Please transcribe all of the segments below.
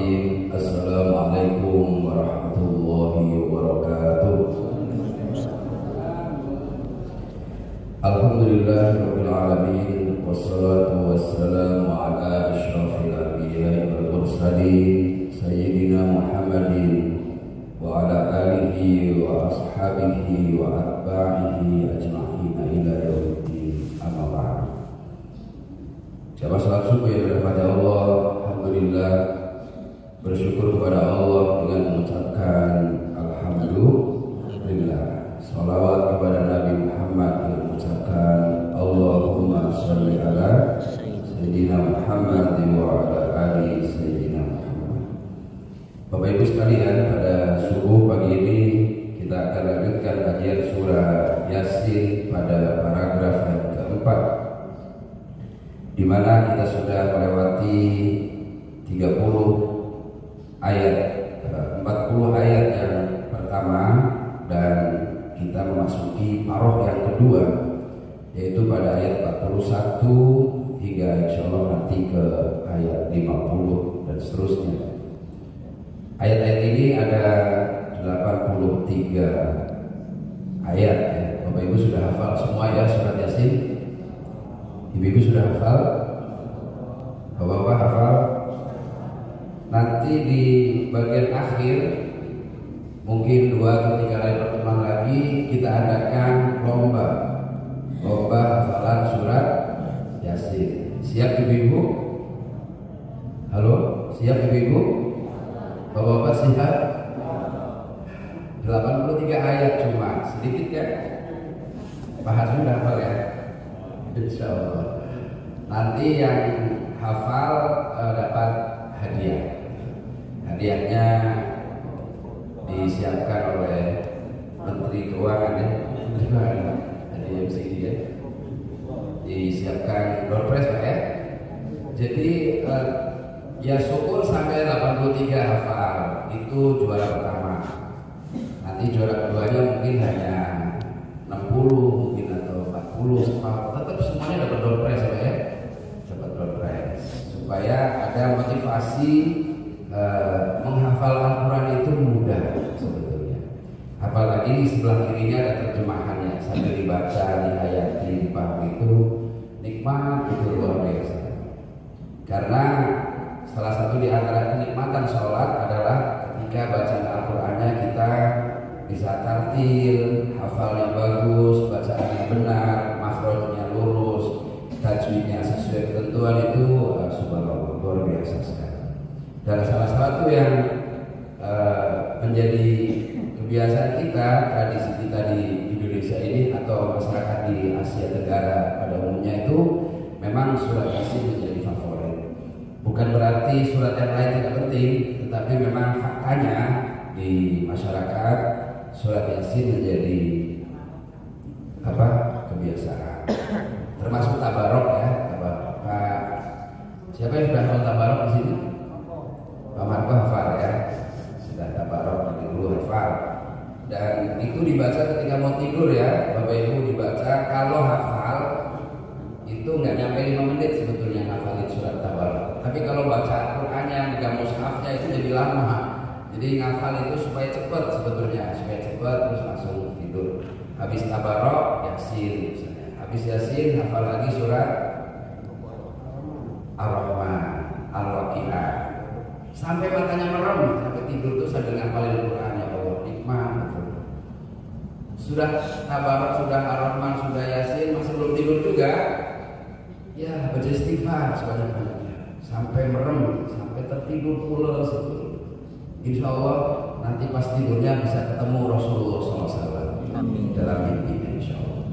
Bismillahirrahmanirrahim. Assalamualaikum warahmatullahi wabarakatuh. Alhamdulillahirabbil alamin, wassalatu wassalamu ala asyrafil anbiya'i wal mursalin sayyidina Muhammadin wa ala alihi wa ashabihi wa atba'ihi ajma'in ila yaumiddin. Amma ba'd. Jamaah salat subuh yang dirahmati Allah, alhamdulillah, bersyukur kepada Allah dengan mengucapkan alhamdulillah. Salawat kepada Nabi Muhammad dengan mengucapkan Allahumma sholli ala Sayyidina Muhammad wa ala ali Sayyidina Muhammad. Bapak Ibu sekalian, pada subuh pagi ini kita akan lanjutkan kajian surah Yasin pada paragraf yang keempat, di mana kita sudah melewati 30 ayat, 40 ayat yang pertama, dan kita memasuki paroh yang kedua, yaitu pada ayat 41 hingga insya Allah nanti ke ayat 50 dan seterusnya. Ayat-ayat ini ada 83 ayat ya. Bapak Ibu sudah hafal semua ya surat Yasin? Ibu-ibu sudah hafal? Bapak-bapak hafal? Nanti di bagian akhir, mungkin 2 atau 3 kali pertemuan lagi, kita adakan lomba hafalan surat Yasin. Siap ibu-ibu? Halo? Siap ibu-ibu? Bapak-bapak siap? 83 ayat cuma, sedikit ya? Pak Hasmi udah hafal ya? Insya Allah. Nanti yang hafal dapat hadiah. Hadiahnya disiapkan oleh Menteri Keuangan ya, hadiah MCD ya. Disiapkan door prize Pak ya. Jadi ya syukur sampai 83 hafal, itu juara pertama. Nanti juara keduanya mungkin hanya 60 mungkin atau 40, tetap semuanya dapat door prize Pak ya. Dapat door prize supaya ada motivasi. Menghafal Al-Quran itu mudah sebetulnya. Apalagi sebelah kirinya ada terjemahannya, sambil dibaca, dihayati, dipahami, itu nikmat, itu luar biasa. Karena salah satu di antara kenikmatan sholat adalah ketika bacaan Al-Qurannya kita bisa tartil, hafal yang bagus, bacaan yang benar, makhrajnya lurus, tajwidnya sesuai ketentuan, itu subhanallah luar biasa sekali. Dan salah satu yang menjadi kebiasaan kita, tradisi kita di Indonesia ini atau masyarakat di Asia Tenggara pada umumnya, itu memang surat Yasin menjadi favorit. Bukan berarti surat yang lain tidak penting, tetapi memang faktanya di masyarakat surat Yasin menjadi kebiasaan. Termasuk tabarok ya, tabarok. Siapa yang sudah tahu tabarok di sini? Pak Marco hafal ya, sudah tabarok dari dulu hafal, dan itu dibaca ketika mau tidur ya Bapak Ibu. Dibaca, kalau hafal itu nggak nyampe 5 menit sebetulnya hafalin surat tabarok. Tapi kalau baca Al-Qurannya megang mushafnya itu jadi lama. Jadi ngafal itu supaya cepat sebetulnya, supaya cepat terus langsung tidur. Habis tabarok Yasin misalnya, habis Yasin hafal lagi surat Ar-Rahman, Al-Waqiah, sampai matanya merem, sampai tidur tuh sambil ngapalin Al-Quran. Ya Allah, nikmat. Sudah tabarok, sudah Ar-Rahman, sudah Yasin, masih belum tidur juga, ya baca istighfar sebanyak-banyaknya sampai merem, sampai tertidur pulas itu. Insya Allah nanti pas tidurnya bisa ketemu Rasulullah SAW dalam mimpinya insya Allah.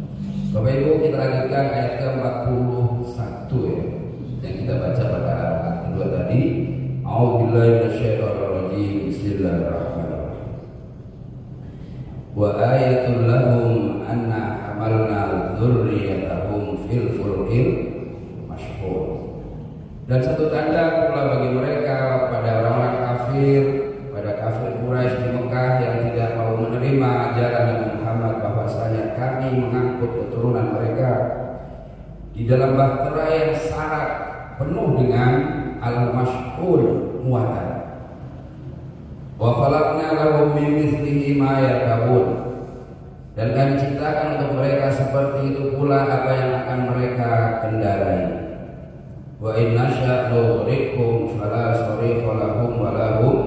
Bapak Ibu, kita lanjutkan ayat ke-41 ya, yang kita baca pada ayat kedua tadi. A'udzubillahi minasyaitonir rajim. Bismillahirrahmanirrahim. Wa ayatul lahum anna hamalna dzurriyyatahum fil fulkil mashhur. Dan satu tanda pula bagi mereka, pada orang-orang kafir, pada kafir Quraisy di Mekah yang tidak mau menerima ajaran Nabi Muhammad, bahwasanya kami mengangkut keturunan mereka di dalam bahtera yang syarat penuh dengan al-mashhur, muatan. Wa khalaqna lahum min mithlihi ma yarkabun. Dan kami ciptakan untuk mereka seperti itu pula apa yang akan mereka kendarai. Wa inna sya'nu rikum fala sarikha lahum wa lahum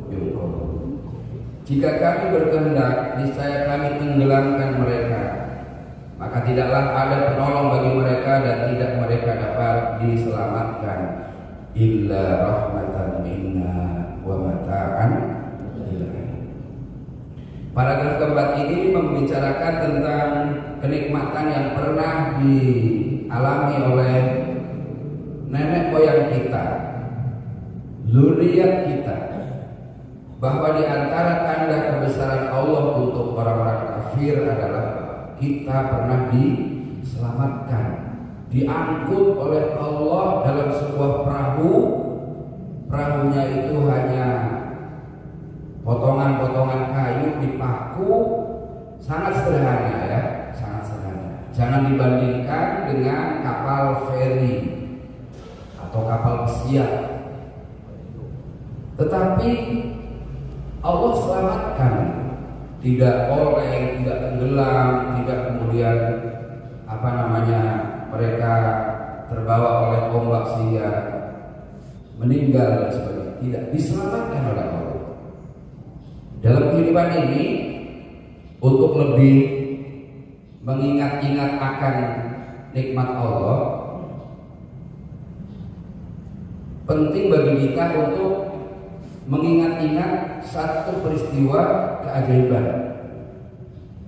yunqadun. Jika kami berkehendak, niscaya kami tenggelamkan mereka, maka tidaklah ada penolong bagi mereka dan tidak mereka dapat diselamatkan. Illa rahmatan minna wa mata'an ilahi. Paragraf keempat ini membicarakan tentang kenikmatan yang pernah dialami oleh nenek moyang kita, zuriat kita, bahwa di antara tanda kebesaran Allah untuk orang-orang kafir adalah kita pernah diselamatkan, diangkut oleh Allah dalam sebuah perahu. Perahunya itu hanya potongan-potongan kayu dipaku, sangat sederhana ya, sangat sederhana. Jangan dibandingkan dengan kapal feri atau kapal pesiar. Tetapi Allah selamatkan, tidak oleng, tidak tenggelam, tidak kemudian mereka terbawa oleh ombak sehingga meninggal dan sebagainya. Tidak, diselamatkan oleh Allah. Dalam kehidupan ini, untuk lebih mengingat-ingat akan nikmat Allah, penting bagi kita untuk mengingat-ingat satu peristiwa keajaiban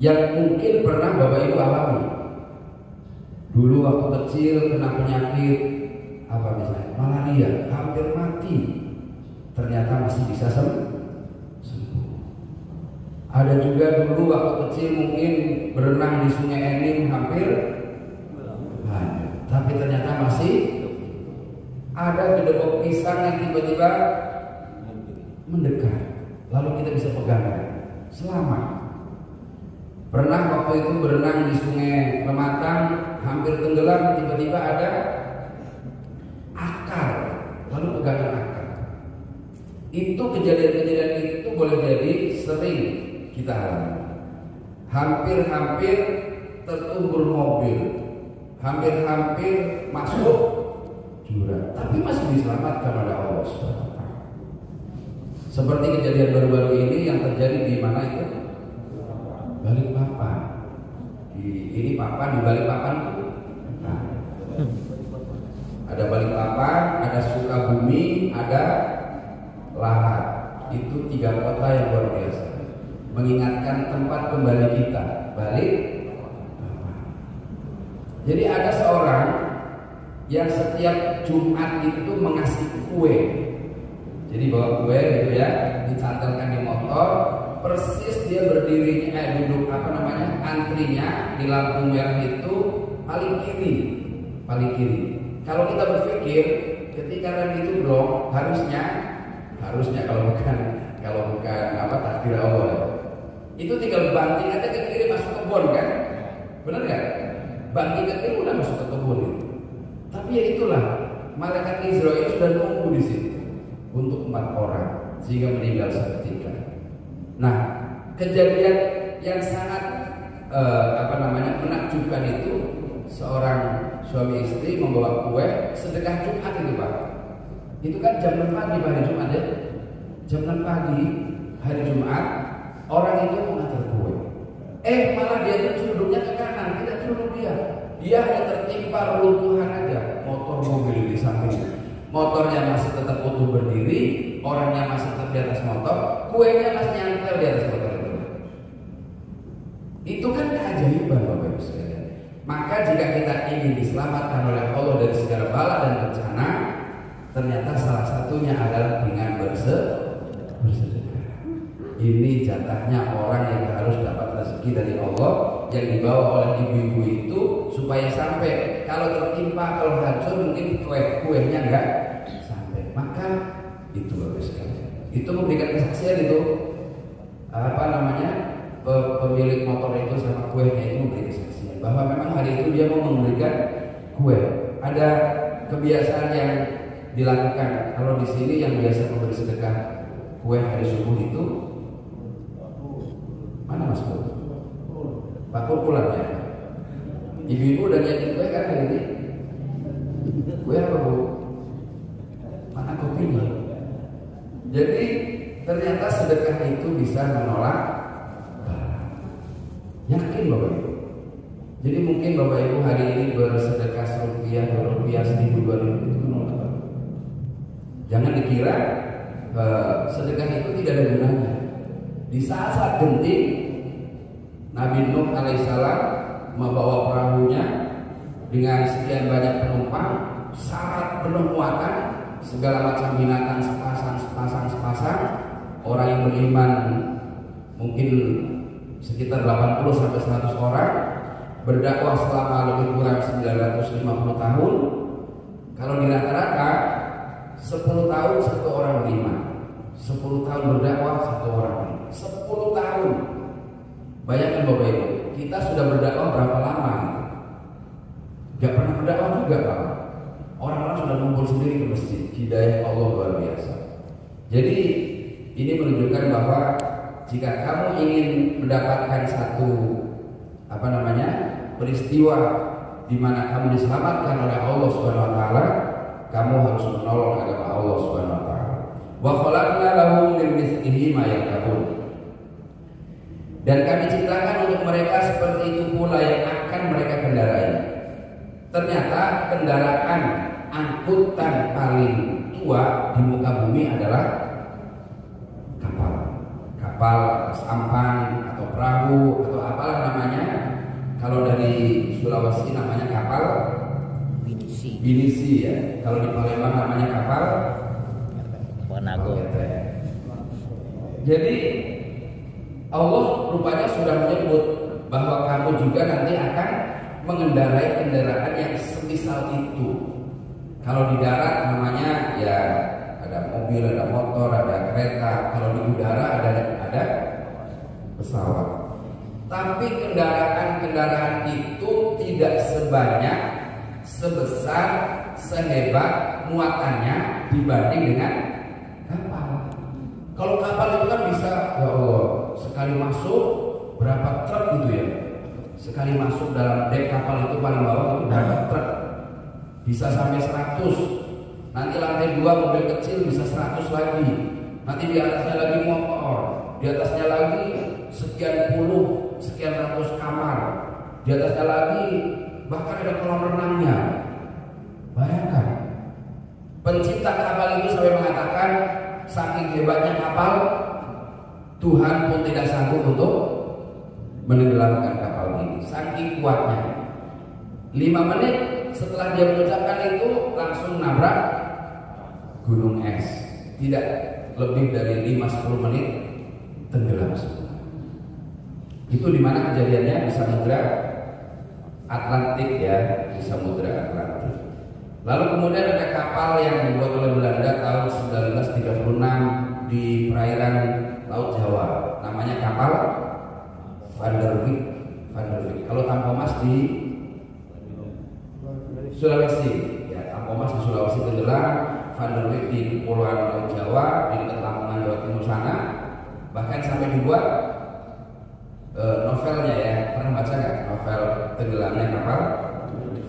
yang mungkin pernah Bapak Ibu alami. Dulu waktu kecil kena penyakit misalnya malaria, hampir mati, ternyata masih bisa sembuh. Ada juga dulu waktu kecil mungkin berenang di Sungai Enim hampir tapi ternyata masih ada gedebok pisang yang tiba-tiba mendekat, lalu kita bisa pegang, selamat. Pernah waktu itu berenang di Sungai Lematang, hampir tenggelam, tiba-tiba ada akar, lalu pegangan akar. Itu kejadian-kejadian itu boleh jadi sering kita alami. Hampir-hampir tertumbur mobil, hampir-hampir masuk jurang, tapi masih diselamatkan oleh Allah SWT. Seperti kejadian baru-baru ini yang terjadi di mana itu? Balikpapan. Ini papan, di Balikpapan itu ada Balikpapan, ada Sukabumi, ada Lahat. Itu 3 kota yang luar biasa, mengingatkan tempat kembali kita, Balikpapan. Jadi ada seorang yang setiap Jumat itu mengasih kue. Jadi bawa kue gitu ya, dicantelkan di motor, persis dia berdiri duduk antrinya di lampu merah itu paling kiri. Kalau kita berpikir ketika rem itu blok, harusnya kalau bukan takdir Allah, itu tinggal banting aja ke kiri masuk kebun kan, benar nggak? Banting ke kiri udah masuk ke kebun itu. Tapi ya itulah, malaikat Israel sudah nunggu di situ untuk 4 orang sehingga meninggal seketika. Nah, kejadian yang sangat menakjubkan itu, seorang suami istri membawa kue sedekah Jumat itu Pak. Itu kan jam 6 pagi hari Jumat ya. Jam 6 pagi hari Jumat, orang itu mengantar kue. Malah dia itu ceruduknya ke kanan, tidak ceruduk dia. Dia hanya tertimpa reruntuhan aja, motor mobil di sampingnya. Motornya masih tetap utuh berdiri, orangnya masih tetap di atas motor, kuenya masih nyantel di atas motor itu. Itu kan keajaiban Bapak Ibu sekalian. Maka jika kita ingin diselamatkan oleh Allah dari segala bala dan bencana, ternyata salah satunya adalah dengan bersedekah. Ini jatahnya orang yang harus dapat rezeki dari Allah, yang dibawa oleh ibu-ibu itu, supaya sampai kalau tertimpa, kalau hancur mungkin kuenya enggak sampai. Maka itu Bapak sekalian, itu memberikan kesaksian itu pemilik motor itu sama kuenya itu memberi kesaksian bahwa memang hari itu dia mau memberikan kue. Ada kebiasaan yang dilakukan kalau di sini yang biasa memberi sedekah kue hari subuh itu mana Mas Pur? Pak Pur pulang ya? Ibu-ibu udah nyiapin kue kan hari ini? Kue apa Bu? Mana kopinya? Jadi ternyata sedekah itu bisa menolak bala. Yakin Bapak Ibu? Jadi mungkin Bapak Ibu hari ini bersedekah rupiah, 1.000, 2.000 itu menolak bala. Jangan dikira sedekah itu tidak ada gunanya. Di saat-saat genting, Nabi Nuh alaihissalam membawa perahunya dengan sekian banyak penumpang, syarat penuh muatan, segala macam binatang sepasang. Orang yang beriman mungkin sekitar 80 sampai 100 orang, berdakwah selama lebih kurang 950 tahun. Kalau di rata-rata 10 tahun satu orang beriman, 10 tahun berdakwah satu orang beriman, 10 tahun. Bayangkan Bapak Ibu, kita sudah berdakwah berapa lama? Gak pernah berdakwah juga Pak. Orang-orang sudah ngumpul sendiri ke masjid. Hidayah Allah luar biasa. Jadi ini menunjukkan bahwa jika kamu ingin mendapatkan satu peristiwa di mana kamu diselamatkan oleh Allah Subhanahu wa taala, kamu harus menolong agama Allah Subhanahu wa taala. Wa khalaqna lahum min mithlihi ma yarkabun. Dan kami ciptakan untuk mereka seperti itu pula yang akan mereka kendarai. Ternyata kendaraan angkutan paling tua di muka bumi adalah kapal sampan atau perahu atau apalah namanya. Kalau dari Sulawesi namanya kapal binisi ya. Kalau di Palembang namanya kapal Panago. Jadi Allah rupanya sudah menyebut bahwa kamu juga nanti akan mengendarai kendaraan yang semisal itu. Kalau di darat namanya ya ada mobil, ada motor, ada kereta. Kalau di udara ada pesawat. Tapi kendaraan-kendaraan itu tidak sebanyak, sebesar, sehebat muatannya dibanding dengan kapal. Kalau kapal itu kan bisa, ya Allah, sekali masuk berapa truk gitu ya. Sekali masuk dalam dek kapal itu paling bawah itu berapa truk. Bisa sampai 100. Nanti lantai 2 mobil kecil bisa 100 lagi. Nanti di atasnya lagi motor, di atasnya lagi sekian puluh, sekian ratus kamar, di atasnya lagi bahkan ada kolam renangnya. Bayangkan, pencipta kapal itu sampai mengatakan saking hebatnya kapal, Tuhan pun tidak sanggup untuk menenggelamkan kapal ini. Saking kuatnya. 5 menit setelah dia mengucapkan itu langsung nabrak gunung es. Tidak lebih dari 5-10 menit tenggelam semua. Itu di mana kejadiannya? Di Samudra Atlantik ya, di Samudra Atlantik. Lalu kemudian ada kapal yang dibuat oleh Belanda tahun 1936 di perairan Laut Jawa. Namanya kapal Van der Wijk. Kalau Tampomas di Sulawesi, ya Tampomas di Sulawesi tenggelam, Van der Wijk di Kepulauan Laut Jawa di dekat Lamongan Jawa Timur sana. Bahkan sampai dibuat novelnya ya, pernah baca nggak novel tenggelamnya kapal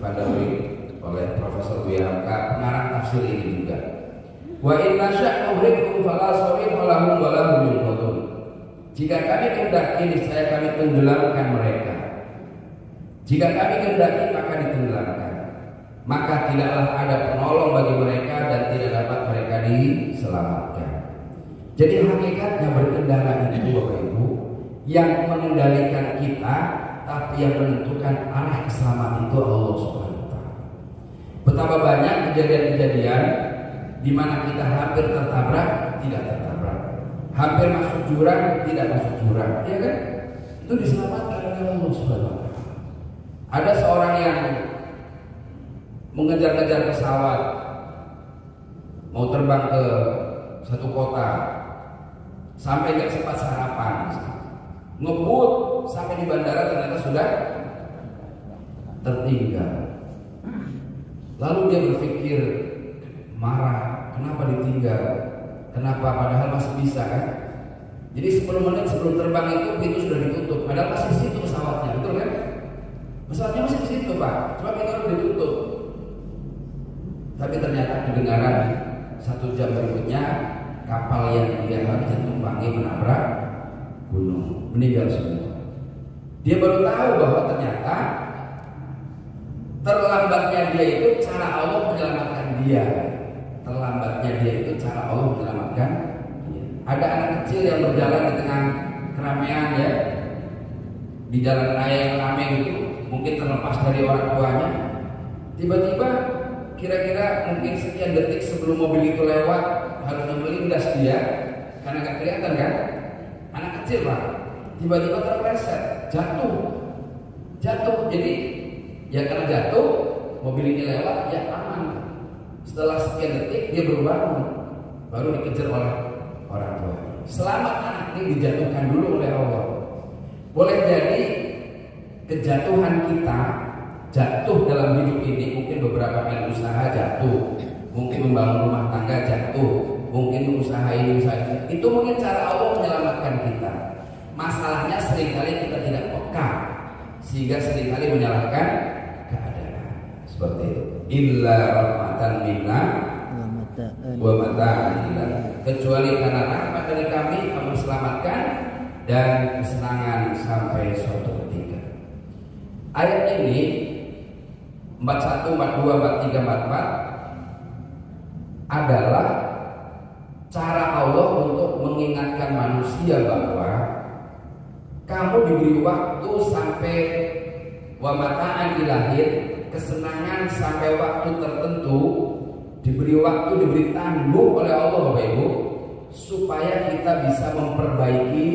Van der Wijk oleh Profesor Buya Hamka, pengarang tafsir ini juga. Wa inna sya'nuhrikum fala sawin walahum walahum yunqudun. Jika kami kehendaki niscaya kami tenggelamkan mereka. Jika kami kehendaki maka ditenggelamkan. Maka tidaklah ada penolong bagi mereka dan tidak dapat mereka diselamatkan. Jadi hakikatnya berkendara itu Bapak Ibu, yang mengendalikan kita, tapi yang menentukan arah keselamatan itu Allah Subhanahu wa taala. Betapa banyak kejadian-kejadian di mana kita hampir tertabrak, tidak tertabrak. Hampir masuk jurang, tidak masuk jurang, ya kan? Itu diselamatkan oleh Allah Subhanahu wa taala. Ada seorang yang mengejar-ngejar pesawat mau terbang ke satu kota, sampai nggak sempat sarapan, ngebut sampai di bandara ternyata sudah tertinggal. Lalu dia berpikir, marah, kenapa ditinggal? Kenapa? Padahal masih bisa kan? Jadi 10 menit sebelum terbang itu pintu sudah ditutup. Padahal masih di situ pesawatnya, betul kan? Pesawatnya masih di situ Pak, cuma pintu harus ditutup. Tapi ternyata kedengaran 1 jam berikutnya kapal yang dia harusnya tumpangi menabrak gunung, meninggal semua. Dia baru tahu bahwa ternyata terlambatnya dia itu cara Allah menyelamatkan dia. Terlambatnya dia itu cara Allah menyelamatkan dia. Ada anak kecil yang berjalan di tengah keramaian ya, di jalan raya yang ramai itu, mungkin terlepas dari orang tuanya. Tiba-tiba kira-kira mungkin sekian detik sebelum mobil itu lewat harusnya melindas dia, karena nggak kelihatan kan, anak kecil Pak, tiba-tiba terpleset, jatuh. Jadi ya karena jatuh, mobil ini lewat, ya aman. Setelah sekian detik dia baru bangun, baru dikejar oleh orang tua. Selamat, anak ini dijatuhkan dulu oleh Allah. Boleh jadi kejatuhan kita, jatuh dalam hidup ini, mungkin beberapa kali usaha jatuh, mungkin membangun rumah tangga jatuh, mungkin usaha ini usaha itu mungkin cara Allah menyelamatkan kita. Masalahnya seringkali kita tidak peka, sehingga seringkali menyalahkan keadaan seperti itu. Illa rahmatan minna wa mata'an ila, kecuali karena rahmat dari kami kamu selamatkan dan kesenangan sampai suatu ketika. Ayat ini 41, 42, 43, 44 adalah cara Allah untuk mengingatkan manusia bahwa kamu diberi waktu sampai wa mata'an ilahir, kesenangan sampai waktu tertentu, diberi waktu, diberi tangguh oleh Allah Bapak Ibu, supaya kita bisa memperbaiki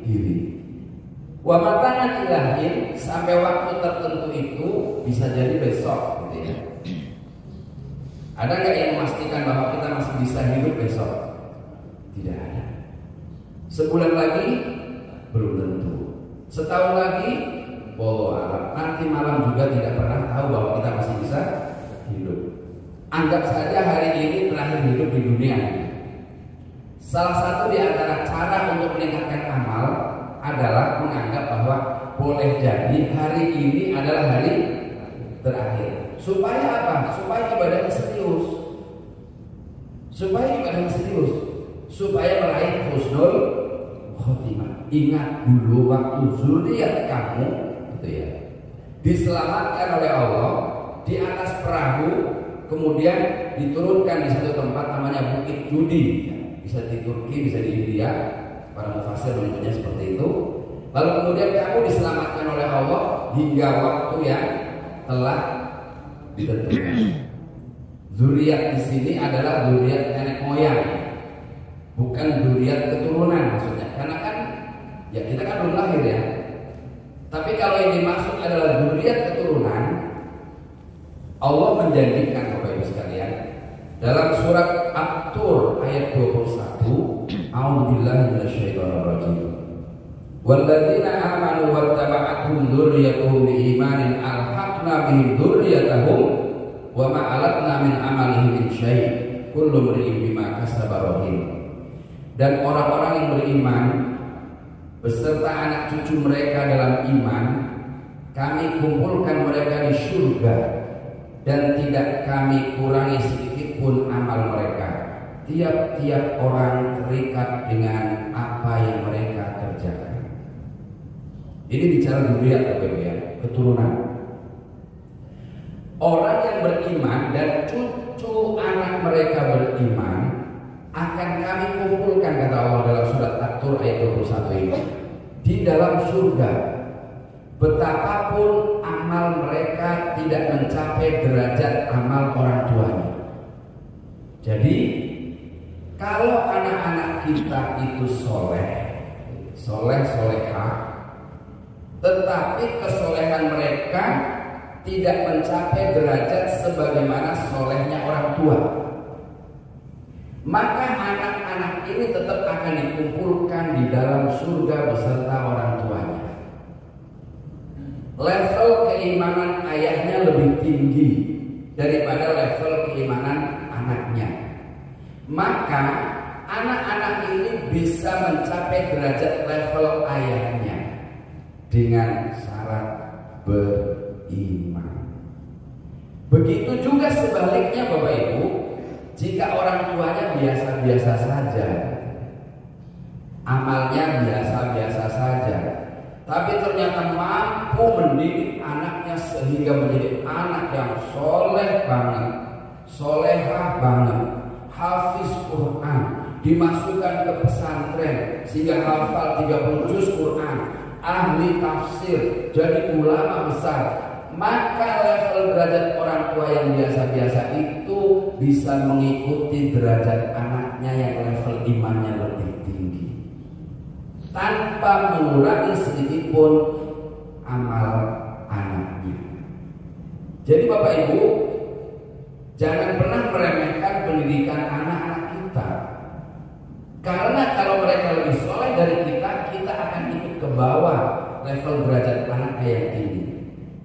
diri. Wa mata'an ilahir, sampai waktu tertentu itu bisa jadi besok gitu ya. Ada nggak yang memastikan bahwa kita masih bisa hidup besok? Tidak ada. Sebulan lagi belum tentu. Setahun lagi, nanti malam juga tidak pernah tahu bahwa kita masih bisa hidup. Anggap saja hari ini terakhir hidup di dunia. Salah satu di antara cara untuk meningkatkan amal adalah menganggap bahwa boleh jadi hari ini adalah hari terakhir. Supaya apa? Supaya ibadahnya serius. Supaya meraih husnul khotimah. Ingat dulu waktu zuriat kamu gitu ya, diselamatkan oleh Allah di atas perahu, kemudian diturunkan di satu tempat namanya Bukit Judi, bisa di Turki, bisa di India, para mufasir menyebutnya seperti itu. Lalu kemudian kamu diselamatkan oleh Allah hingga waktu yang telah ditentukan. Zuriat di sini adalah zuriat nenek moyang, bukan zuriat keturunan maksudnya. Karena kan ya kita kan belum lahir ya. Tapi kalau yang dimaksud adalah zuriat keturunan, Allah menjanjikan Bapak Ibu sekalian dalam surat At-Tur ayat 21, A'udzubillahi minasyaitonir rajim. Walladzina amanu wattaba'atuhum dzurriyyatuhum biimanin alhaqna bihim dzurriyyatahum wa ma alatna min amalihim min syai', kullu imrin bima kasaba rahim. Dan orang-orang yang beriman beserta anak cucu mereka dalam iman, kami kumpulkan mereka di surga dan tidak kami kurangi sedikit pun amal mereka. Tiap-tiap orang terikat dengan apa yang mereka kerjakan. Ini bicara zuriat ya, keturunan. Orang yang beriman dan cucu anak mereka beriman akan kami kumpulkan, kata Allah dalam surat At-Tur ayat 21 ini, di dalam surga. Betapapun amal mereka tidak mencapai derajat amal orang tuanya. Jadi kalau anak-anak kita itu solehah, tetapi kesolehan mereka tidak mencapai derajat sebagaimana solehnya orang tua, maka anak-anak ini tetap akan dikumpulkan di dalam surga beserta orang tuanya. Level keimanan ayahnya lebih tinggi daripada level keimanan anaknya. Maka anak-anak ini bisa mencapai derajat level ayahnya dengan syarat beriman. Begitu juga sebaliknya Bapak Ibu, jika orang tuanya biasa-biasa saja, amalnya biasa-biasa saja, tapi ternyata mampu mendidik anaknya sehingga menjadi anak yang soleh banget, solehah banget, hafiz Quran, dimasukkan ke pesantren sehingga hafal 30 juz Quran, ahli tafsir, jadi ulama besar, maka level derajat orang tua yang biasa-biasa itu bisa mengikuti derajat anaknya yang level imannya lebih tinggi tanpa mengurangi sedikitpun amal anaknya. Jadi Bapak Ibu, jangan pernah meremehkan pendidikan anak-anak kita, karena kalau mereka lebih soleh dari kita, kita akan ikut ke bawah level derajat anaknya yang tinggi.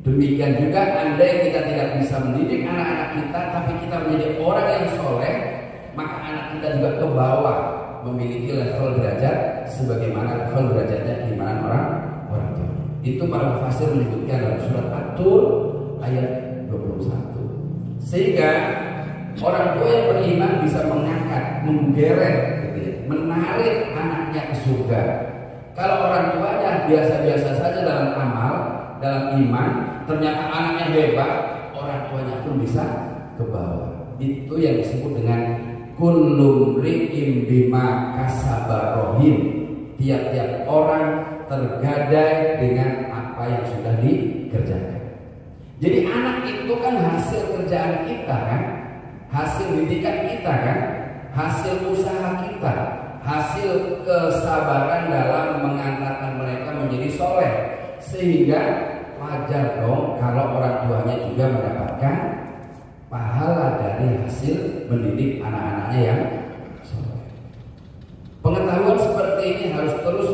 Demikian juga andai kita tidak bisa mendidik anak-anak kita, tapi kita menjadi orang yang soleh, maka anak kita juga ke bawah memiliki level derajat sebagaimana level derajatnya keimanan orang tua. Itu para mufassir menyebutkan dalam surat At-Tur ayat 21. Sehingga orang tua yang beriman bisa mengangkat, menggeret, menarik anaknya ke surga. Kalau orang tuanya biasa-biasa saja dalam amal, dalam iman, ternyata anaknya hebat, orang tuanya pun bisa ke bawah. Itu yang disebut dengan kullu mri'in bima kasaba rohin. Tiap-tiap orang tergadai dengan apa yang sudah dikerjakan. Jadi anak itu kan hasil kerjaan kita kan, hasil didikan kita kan, hasil usaha kita, hasil kesabaran dalam mengantarkan mereka menjadi soleh. Sehingga wajar dong kalau orang tuanya juga mendapatkan pahala dari hasil mendidik anak-anaknya yang soleh. Pengetahuan seperti ini harus terus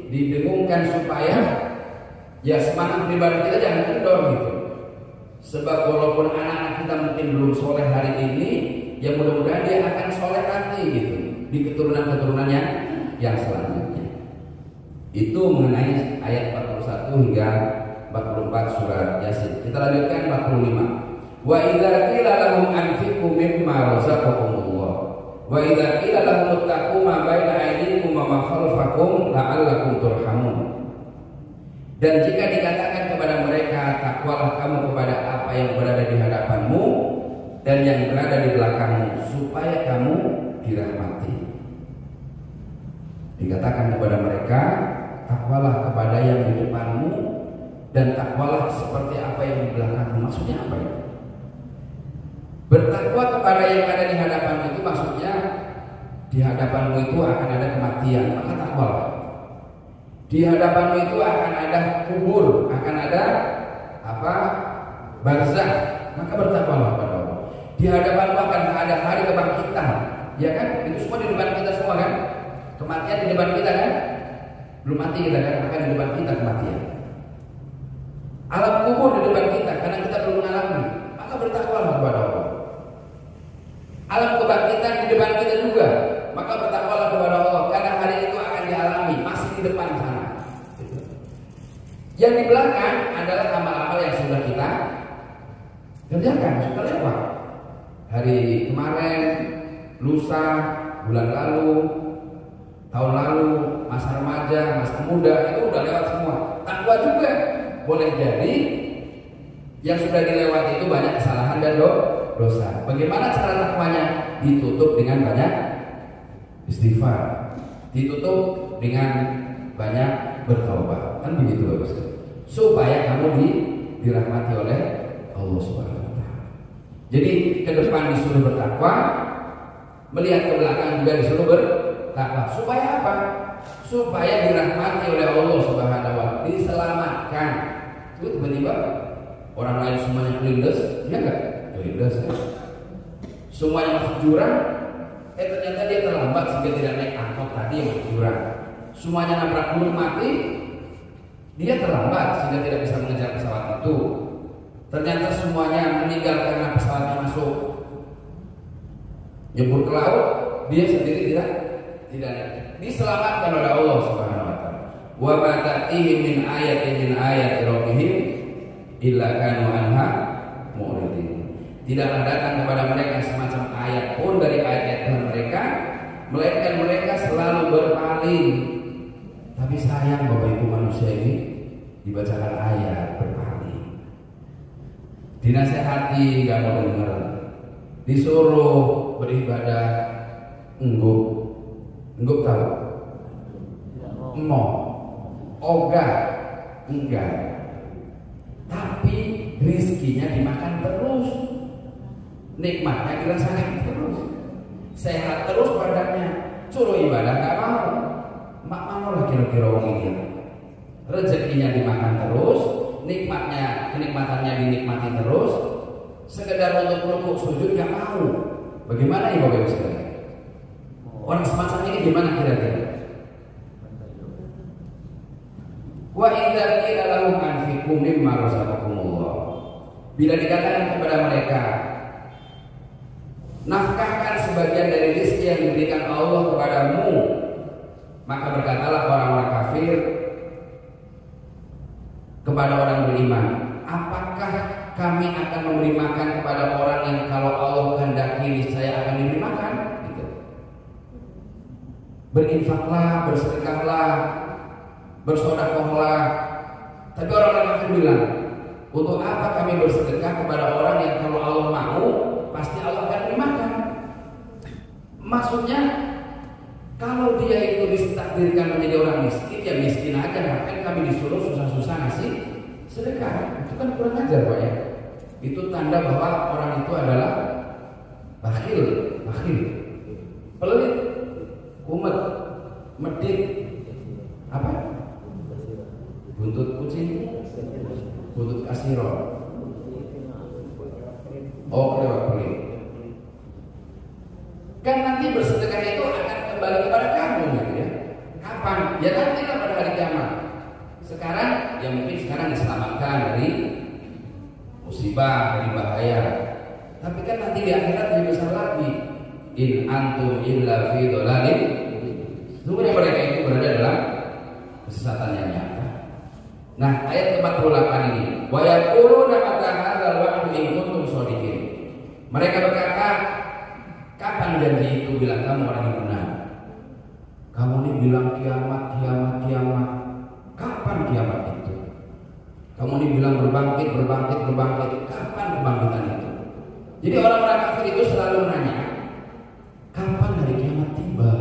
didengungkan supaya ya semangat pribadi kita jangan kendor gitu. Sebab walaupun anak-anak kita mungkin belum soleh hari ini, ya mudah-mudahan dia akan soleh nanti gitu di keturunan-keturunan yang selanjutnya. Itu mengenai ayat 41 hingga 44 surat Yasin. Kita lanjutkan 45. Wa idza qila lahum anfiqu mimma razaqakumullah wa idza qila lahum ittaqu ma baina aydikum wa ma khalfakum la'allakum turhamun. Dan jika dikatakan kepada mereka, takwalah kamu kepada apa yang berada di hadapanmu dan yang berada di belakangmu supaya kamu dirahmati. Dikatakan kepada mereka, takwalah kepada yang di depanmu dan takwalah seperti apa yang di belakangmu. Maksudnya apa ya? Bertakwa kepada yang ada di hadapanmu itu maksudnya di hadapanmu itu akan ada kematian, maka takwalah. Di hadapanmu itu akan ada kubur, akan ada barzakh, maka bertakwalah kepada Allah. Di hadapanmu akan ada hari kebangkitan, ya kan? Itu semua di depan kita semua kan? Kematian di depan kita kan? Belum mati kita kan? Akan di depan kita kematian. Alam kubur di depan kita karena kita belum mengalami, maka bertakwalah kepada Allah. Alam kebangkitan di depan kita juga, maka bertakwalah kepada Allah karena hari itu akan dialami, masih di depan sana. Yang di belakang adalah amal-amal yang sudah kita kerjakan, sudah lewat. Hari kemarin, lusa, bulan lalu, tahun lalu, masa remaja, masa muda, itu udah lewat semua. Takwa juga boleh jadi yang sudah dilewati itu banyak kesalahan dan dosa. Bagaimana cara takwanya? Ditutup dengan banyak istighfar, ditutup dengan banyak bertaubat, kan begitu bagus. Supaya kamu dirahmati oleh Allah Subhanahu wa taala. Jadi ke depan disuruh bertakwa, melihat ke belakang juga disuruh bertakwa. Supaya apa? Supaya dirahmati oleh Allah Subhanahu wa taala, diselamatkan. Itu tiba-tiba orang lain semuanya kelindes, ya enggak? Kelindes kan? Semuanya masuk jurang, ternyata dia terlambat sehingga tidak naik angkot tadi yang masuk jurang. Semuanya nabrak gunung mati, dia terlambat sehingga tidak bisa mengejar pesawat itu. Ternyata semuanya meninggal karena pesawatnya masuk nyebur ke laut, dia sendiri tidak diselamatkan oleh Allah Subhanahu wa taala. Wa ma ta'tihim min ayati rabbihim illa kanu anha mu'ridin. Tidaklah datang kepada mereka semacam ayat pun dari ayat Tuhan mereka, melainkan mereka selalu berpaling. Tapi sayang Bapak Ibu, manusia ini dibacakan ayat berpaling, dinasehati nggak mau dengar, disuruh beribadah engguk tahu, mau ogah enggak, tapi rizkinya dimakan terus, nikmatnya dirasakan terus, sehat terus badannya, suruh ibadah nggak mau. Mak mau lah kira-kira orang ini. Rezekinya dimakan terus, kenikmatannya dinikmati terus, sekedar untuk rukuk sujud nggak mau. Bagaimana ya Bapak Ibu sekalian? Orang semacam ini gimana kira-kira? Wa idza qila lahum anfiqu mimma razaqakumullah. Bila dikatakan kepada mereka, nafkahkan sebagian dari rezeki yang diberikan Allah kepadamu, maka berkatalah orang-orang kafir kepada orang beriman, apakah kami akan memberi makan kepada orang yang kalau Allah kehendaki saya akan diberi makan? Gitu. Berinfaklah, bersedekahlah, bersedekahlah. Tapi orang-orang kafir bilang, untuk apa kami bersedekah kepada orang yang kalau Allah mau pasti Allah akan beri makan? Maksudnya, kalau dia itu ditakdirkan menjadi orang miskin, ya miskin aja. Bahkan kami disuruh susah-susah ngasih sedekah. Itu kan kurang ajar Pak ya. Itu tanda bahwa orang itu adalah bakhil, pelit, kumet, medit, apa? Buntut kucing, buntut kasiro. Oh, lewat pelit. Kan nanti bersedekah itu akan kembali kepada kamu gitu ya. Kapan? Ya nanti lah pada hari kiamat. Sekarang ya mungkin sekarang diselamatkan dari musibah, dari bahaya. Tapi kan nanti di akhirat lebih besar lagi. In antum illa fi dhalalin. Sesungguhnya mereka itu berada dalam kesesatan yang nyata. Nah, ayat ke-48 ini, wa yaquluna mata hadzal wa'du in kuntum shadiqin. Mereka berkata, kapan janji itu bila kamu orang yang benar? Kamu ini bilang kiamat. Kapan kiamat itu? Kamu ini bilang berbangkit. Kapan kebangkitan itu? Jadi orang-orang kafir itu selalu nanya, kapan hari kiamat tiba?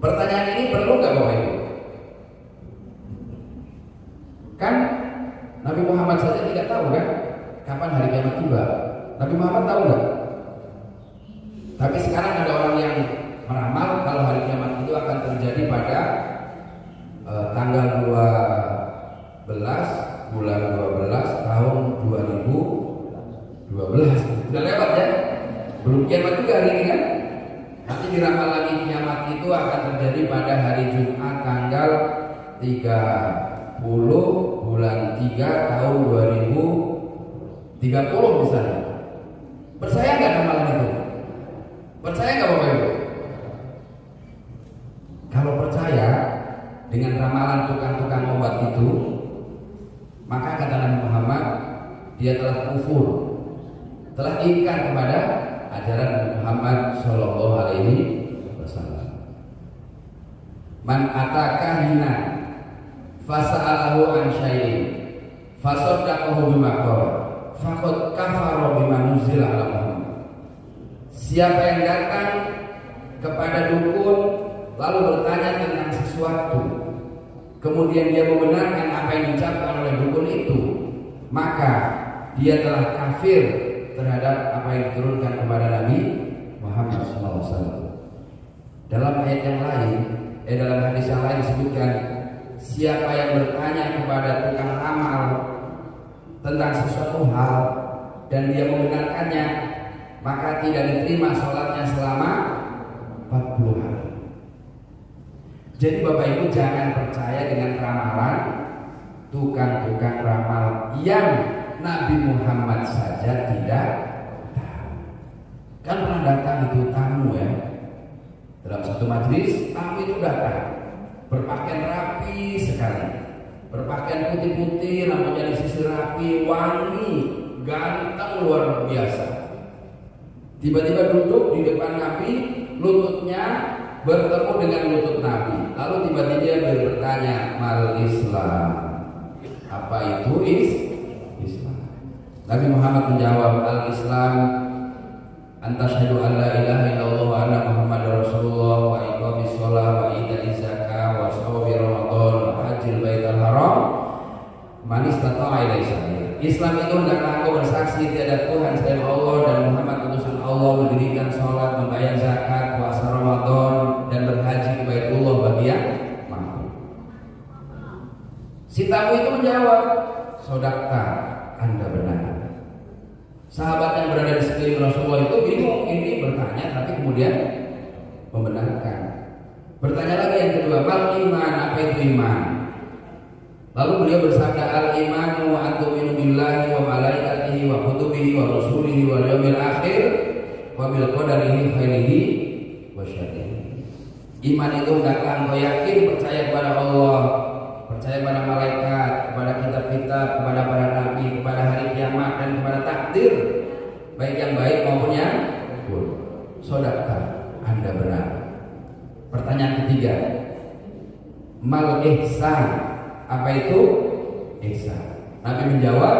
Pertanyaan ini perlu nggak Bapak Ibu? Kan Nabi Muhammad saja tidak tahu kan kapan hari kiamat tiba. Nabi Muhammad tahu nggak? Tapi sekarang ada orang yang meramal kalau hari kiamat itu akan terjadi pada tanggal 12 bulan 12 tahun 2012. Sudah lewat ya? Belum kiamat juga hari ini kan? Nanti diramal lagi kiamat itu akan terjadi pada hari Jumat tanggal 30 bulan 3 tahun 2030 misalnya. Percaya nggak ramalan itu? Percaya nggak Bapak Ibu? Kalau percaya dengan ramalan tukang-tukang obat itu, maka kata Nabi Muhammad, dia telah kufur, telah ingkar kepada ajaran Nabi Muhammad Shallallahu Alaihi Wasallam. Man ataka hina fasa'alahu an syai'in fasaddaqahu bima qala faqad kafara bima nuzila ala Muhammad. Siapa yang datang kepada dukun lalu bertanya tentang sesuatu, kemudian dia membenarkan apa yang diucapkan oleh dukun itu, maka dia telah kafir terhadap apa yang diturunkan kepada Nabi Muhammad SAW. Dalam ayat yang lain, dalam hadis yang lain disebutkan, siapa yang bertanya kepada tukang ramal tentang sesuatu hal dan dia membenarkannya, maka tidak diterima sholatnya selama 40 hari. Jadi Bapak Ibu jangan percaya dengan ramalan tukang-tukang ramal yang Nabi Muhammad saja tidak tahu. Kalau Kan pernah datang itu tamu ya. Dalam satu majelis, tamu itu datang berpakaian rapi sekali, berpakaian putih-putih, rambutnya disisir rapi, wangi, ganteng luar biasa. Tiba-tiba duduk di depan Nabi, lututnya bertemu dengan lutut Nabi. Lalu tiba-tiba dia bertanya, mal Islam? Apa itu Islam? Nabi Muhammad menjawab, al-Islam antasyhadu an la ilaha illallah wa anna Muhammadar Rasulullah wa iqamis shalah wa ita'iz zakah wa shaumi Ramadan wa hajjil baitul haram man istata'a ilaihi sabila. Islam itu hendaklah engkau bersaksi tiada Tuhan selain Allah dan Muhammad utusan Allah, mendirikan sholat, membayar zakat, puasa Ramadan dan berhaji ke Baitullah bagi yang mampu. Si tamu itu menjawab, sodakta, Anda benar. Sahabat yang berada di sekeliling Rasulullah itu bingung, ini bertanya tapi kemudian membenarkan. Bertanya lagi yang kedua, mal iman, apa itu iman? Lalu beliau bersabda, al-imanu wa antuminu billahi wa malaikatihi wa kutubihi wa rusulihi wa yaumil akhir wa bil qadarihi khairihi wa syarrihi. Iman itu hendaklah engkau yakin percaya kepada Allah, percaya kepada malaikat, kepada kitab-kitab, kepada para nabi, kepada hari kiamat dan kepada takdir, baik yang baik maupun yang buruk. Sodakta, Anda benar. Pertanyaan ketiga, mal ihsan, apa itu ihsan? Nabi menjawab,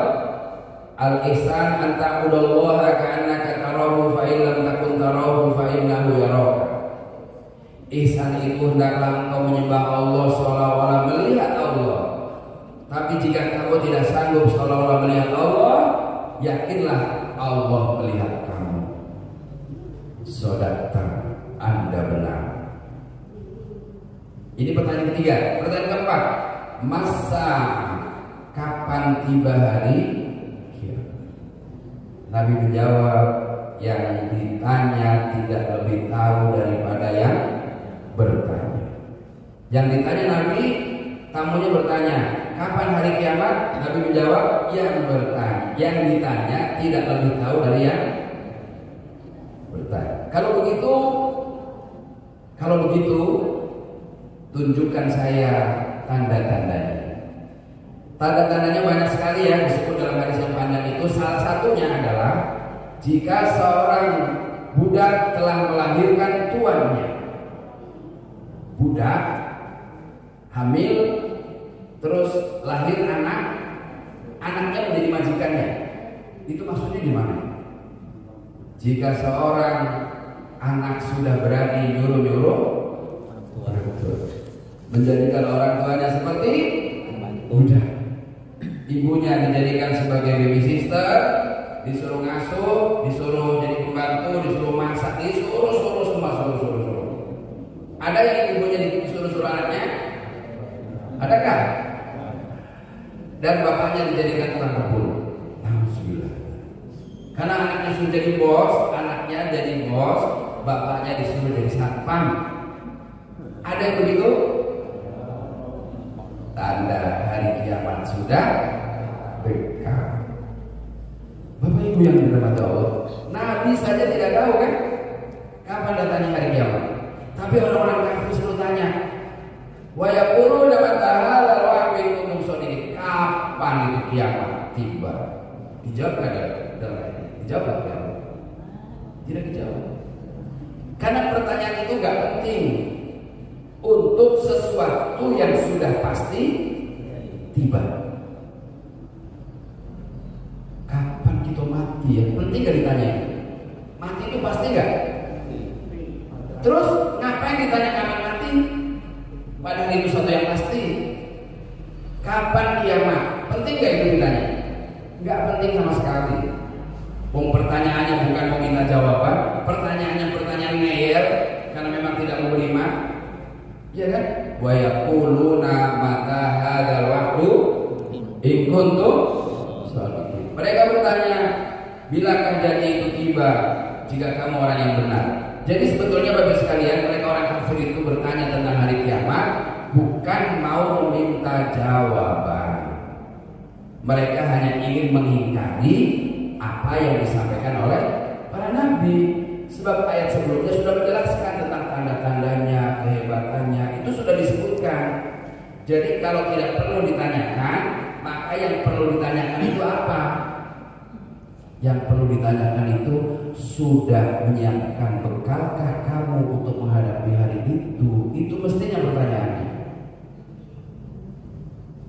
al ihsan an ta'budallaha ka'annaka tarahu fa in lam takun tarahu fa innahu yaraka. Ihsan itu hendaklah engkau menyembah Allah seolah-olah melihat Allah. Tapi jika kamu tidak sanggup seolah-olah melihat Allah, yakinlah Allah melihat kamu. Sodakta, Anda benar. Ini pertanyaan ketiga. Pertanyaan keempat, masa kapan tiba hari kiamat? Nabi menjawab, yang ditanya tidak lebih tahu daripada yang bertanya. Yang ditanya Nabi, tamunya bertanya, kapan hari kiamat? Nabi menjawab, yang bertanya. Yang ditanya tidak lebih tahu dari yang bertanya. Kalau begitu, tunjukkan saya tanda-tandanya. Tanda-tandanya banyak sekali ya, disebut dalam hadis yang panjang itu. Salah satunya adalah jika seorang budak telah melahirkan tuannya. Budak hamil terus lahir anaknya menjadi majikannya. Itu maksudnya gimana? Jika seorang anak sudah berani nyuruh-nyuruh menjadikan orang tuanya seperti budak, ibunya dijadikan sebagai baby sister, disuruh ngasuh, disuruh jadi pembantu, disuruh masak, disuruh semua. Ada yang ibunya disuruh anaknya? Adakah? Dan bapaknya dijadikan tukang kebun. Alhamdulillah. Karena anaknya sudah jadi bos, bapaknya disuruh jadi satpam. Ada yang begitu? Tanda hari kiamat sudah dekat. Bapak Ibu yang dirahmati Allah, Nabi saja tidak tahu kan kapan datangnya hari kiamat. Tapi orang-orang kafir selalu tanya, wa yaqulu dapat halal wa kuntum shadiqin. Kapan itu kiamat tiba? Dijawab enggak dalam ayat ini? Dijawab enggak? Tidak dijawab. Karena pertanyaan itu enggak penting untuk sesuatu yang sudah pasti tiba. Kapan kita mati ya? Penting gak ditanya? Mati itu pasti gak? Terus ngapain ditanya kapan mati? Padahal itu sesuatu yang pasti. Kapan kiamat? Penting gak itu ditanya? Gak penting sama sekali. Pertanyaannya bukan mau minta jawaban, pertanyaannya pertanyaan ngeyel karena memang tidak mau beriman. Iya kan? Wa yaquluna mata hadzal wa'du in kuntum shadiqin. Mereka bertanya, bilakah janji itu tiba jika kamu orang yang benar? Jadi sebetulnya Bapak sekalian, mereka orang kafir itu bertanya tentang hari kiamat bukan mau meminta jawaban. Mereka hanya ingin mengingkari apa yang disampaikan oleh para nabi. Sebab ayat sebelumnya sudah menjelaskan tentang tanda-tandanya, kehebatannya, itu sudah disebutkan. Jadi kalau tidak perlu ditanyakan, maka yang perlu ditanyakan itu apa? Yang perlu ditanyakan itu, sudah menyiapkan bekalkah kamu untuk menghadapi hari itu? Itu mestinya pertanyaannya.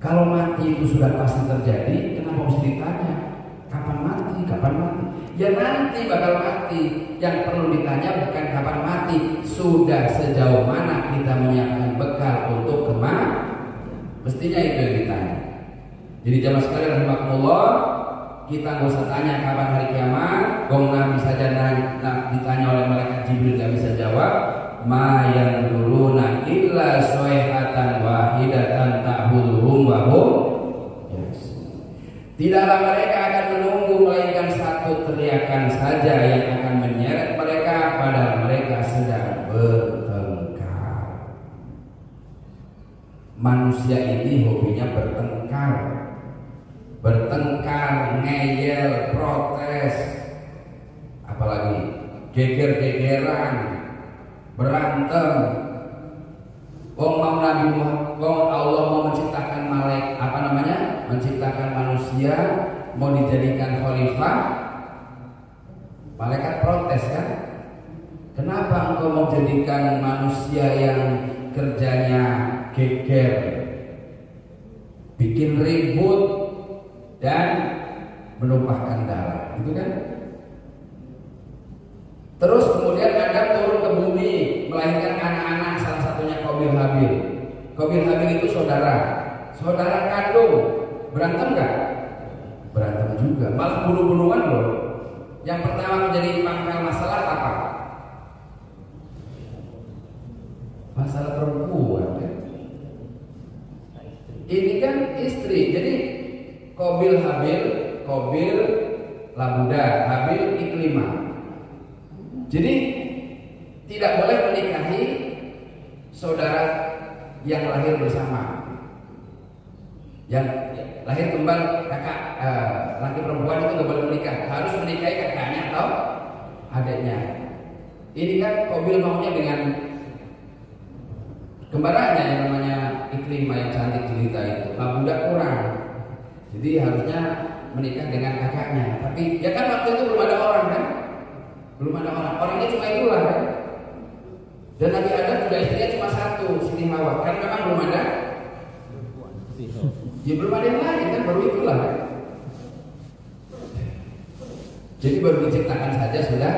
Kalau mati itu sudah pasti terjadi, kenapa mesti ditanya? Kapan mati? Kapan mati? Ya nanti bakal mati. Yang perlu ditanya bukan kapan mati, sudah sejauh mana kita menyiapkan bekal untuk kemana? Mestinya itu yang ditanya. Jadi jamaah sekalian rahimakumullah, kita nggak usah tanya kapan hari kiamat. Gong Nabi saja ditanya oleh malaikat Jibril nggak bisa jawab. Ma yanzuruna illa sayhatan wahidatan ta'khudhuhum wa hum yahzanun. Tidaklah mereka akan menunggu melainkan satu teriakan saja yang akan menyeret mereka padahal mereka sedang bertengkar. Manusia ini hobinya bertengkar, ngeyel, protes, apalagi geger-gegeran, berantem. Allah mau menciptakan menciptakan manusia, mau dijadikan khalifah, malaikat protes kan? Kenapa engkau mau jadikan manusia yang kerjanya geger, bikin ribut dan menumpahkan darah, gitu kan? Terus kemudian Adam turun ke bumi, melahirkan anak-anak, salah satunya Qabil Habil. Qabil Habil itu saudara kandung. Berantem nggak? Berantem juga, malah bunuh-bunuhan loh. Yang pertama menjadi pangkal masalah apa? Masalah perempuan kan? Ini kan istri, jadi Qabil Habil, Qabil Labuda, Habil Iklimah. Jadi tidak boleh menikahi saudara yang lahir bersama. Yang lahir kembali kakak laki perempuan itu nggak boleh menikah, harus menikahi kakaknya atau adiknya. Ini kan Qabil maunya dengan kembarannya yang namanya Iklimah yang cantik jelita itu. Labuda kurang, jadi harusnya menikah dengan kakaknya. Tapi ya kan waktu itu belum ada orang kan? Belum ada orang. Orangnya cuma itulah kan? Dan Nabi Adam juga istrinya cuma satu, Siti Hawa. Kan memang belum ada. Ya belum ada yang lain kan, baru itulah kan? Jadi baru diciptakan saja sudah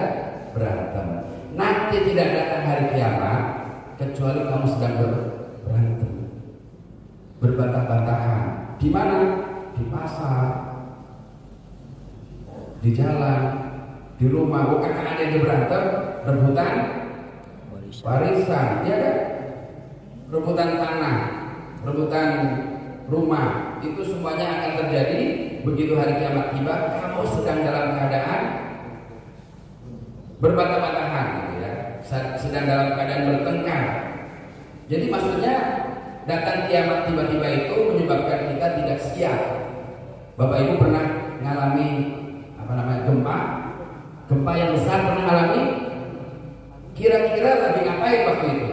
berantem. Nanti tidak datang hari kiamat kecuali kamu sedang berantem, berbantah-bantahan. Di mana? Di pasar, di jalan, di rumah. Bukan ada yang berantem, rebutan warisan, ya kan? Rebutan tanah, rebutan rumah, itu semuanya akan terjadi begitu hari kiamat tiba. Kamu sedang dalam keadaan berbantah-bantahan, gitu ya, sedang dalam keadaan bertengkar. Jadi maksudnya datang kiamat tiba-tiba itu menyebabkan kita tidak siap. Bapak Ibu pernah mengalami gempa yang besar, pernah mengalami? Kira-kira lagi ngapain waktu itu?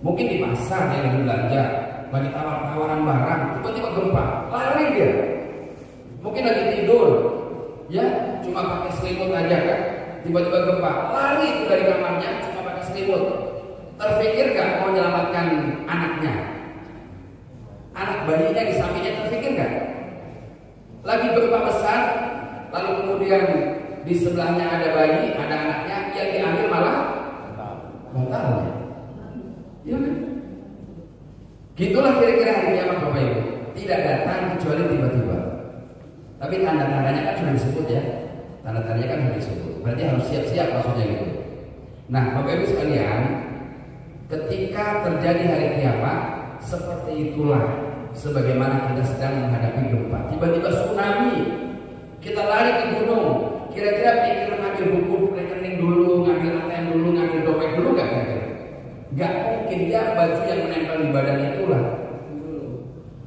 Mungkin di pasar yang lagi belanja, lagi tawaran barang, tiba-tiba gempa, lari dia. Mungkin lagi tidur, ya cuma pakai selimut aja kan, tiba-tiba gempa, lari itu dari kamarnya cuma pakai selimut. Terpikir gak mau menyelamatkan anaknya? Anak bayinya di sampingnya, terpikir gak? Lagi gempa besar, lalu kemudian di sebelahnya ada bayi, ada anaknya, yang diambil malah batalnya. Ya kan? Gitulah kira-kira hari kiamat Bapak Ibu. Tidak datang kecuali tiba-tiba. Tapi tanda-tandanya kan sudah disebut ya. Tanda-tandanya kan sudah disebut. Berarti harus siap-siap maksudnya gitu. Nah Bapak Ibu sekalian, ketika terjadi hari kiamat, seperti itulah sebagaimana kita sedang menghadapi gempa. Tiba-tiba tsunami, kita lari ke gunung. Kira-kira pikir ngambil buku rekening dulu, ngambil ATM dulu, ngambil dompet dulu gak kira-kira? Gak mungkin, dia baju yang menempel di badan itulah.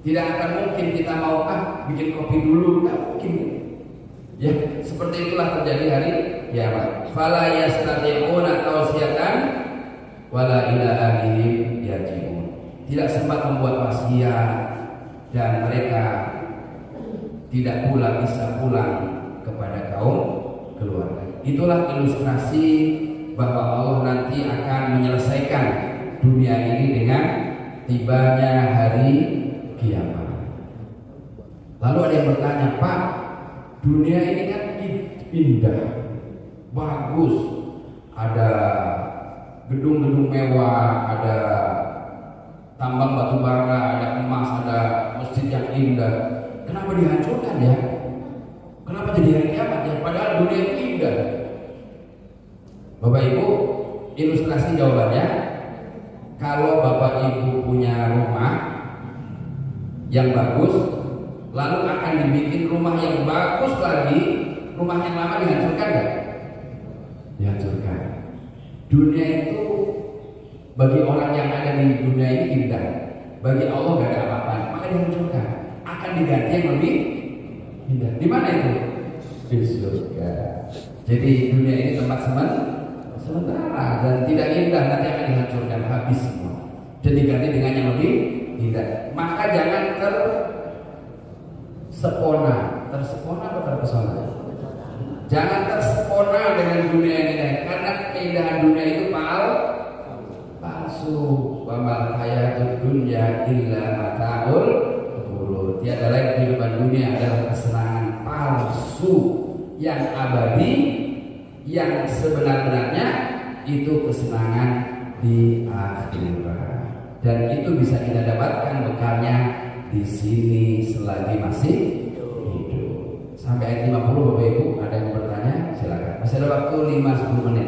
Tidak akan mungkin kita mau bikin kopi dulu, gak mungkin. Ya, seperti itulah terjadi hari kiamat. Fala yastati'una tawsiyatan wala ila ahlihim yarji'un. Tidak sempat membuat wasiat dan mereka tidak pula bisa pulang kepada kaum keluarga. Itulah ilustrasi bahwa Allah nanti akan menyelesaikan dunia ini dengan tibanya hari kiamat. Lalu ada yang bertanya, Pak, dunia ini kan indah, bagus, ada gedung-gedung mewah, ada tambang batu bara, ada emas, ada masjid yang indah. Kenapa dihancurkan ya? Kenapa jadi hari kiamat ya? Padahal dunia itu indah. Bapak Ibu, ilustrasi jawabannya, kalau Bapak Ibu punya rumah yang bagus, lalu akan dibikin rumah yang bagus lagi, rumah yang lama dihancurkan nggak? Dihancurkan. Dunia itu bagi orang yang ada di dunia ini indah, bagi Allah nggak ada apa-apa, maka dihancurkan. Akan diganti yang lebih indah. Di mana itu? Di surga. Jadi dunia ini tempat sementara dan tidak indah, nanti akan dihancurkan, habis semua. Dan diganti dengan yang lebih indah. Maka jangan tersepona atau terpesona. Jangan tersepona dengan dunia ini, karena keindahan dunia itu palsu. Wa mal hayatud dunya illa mata'ul ghurur. Tiada lain kehidupan dunia adalah kesenangan palsu. Yang abadi, yang sebenar-benarnya itu kesenangan di akhirat. Dan itu bisa kita dapatkan bekalnya di sini selagi masih hidup. Sampai ayat 50 Bapak Ibu, ada yang bertanya? Silakan. Masih ada waktu 5-10 menit.